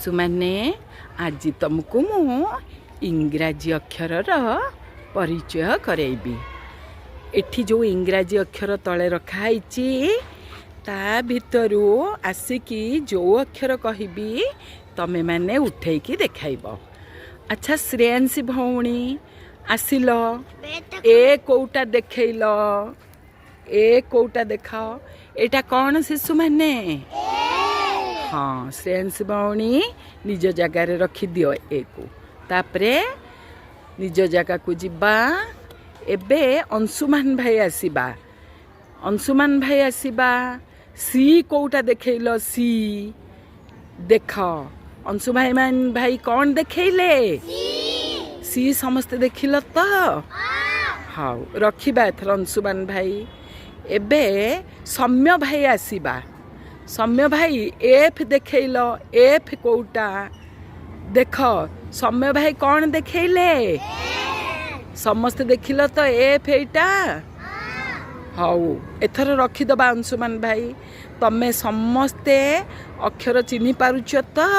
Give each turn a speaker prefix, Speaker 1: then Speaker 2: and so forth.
Speaker 1: शिशु मैंने आज तुमको मु इंग्राजी अक्षर परिचय करेबी। एठी जो इंग्राजी अक्षर तले रखाई ता भितरू आसिकी जो अक्षर कहबी तमे मैंने उठेकी देखाइब। अच्छा श्रेयांशी भौणी आसिल ए कोटा देखल ए कोटा देखाओ एटा कौन शिशु मैंने हाँ श्रेयांशी भौणी निज जगार रखी दियो ए को तापरे निज जगह को जिबा। एबे अंशुमान भाई आसीबा अंशुमान भाई आसीबा सी कोटा देखल सी देख अंशुमान भाई कौन देखले सी समस्ते देखिल तो हाँ रखिबा एथर अंशुमान भाई। एबे सौम्य भाई आसीबा सौम्य भाई एफ देखल एफ कोटा देख सौम्य भाई कौन देखले समस्ते देखिल तो एफ एटा हाउ एथर रखिदबा अंशुमान भाई तमे समस्ते अक्षर चिन्हि पारुछ तो।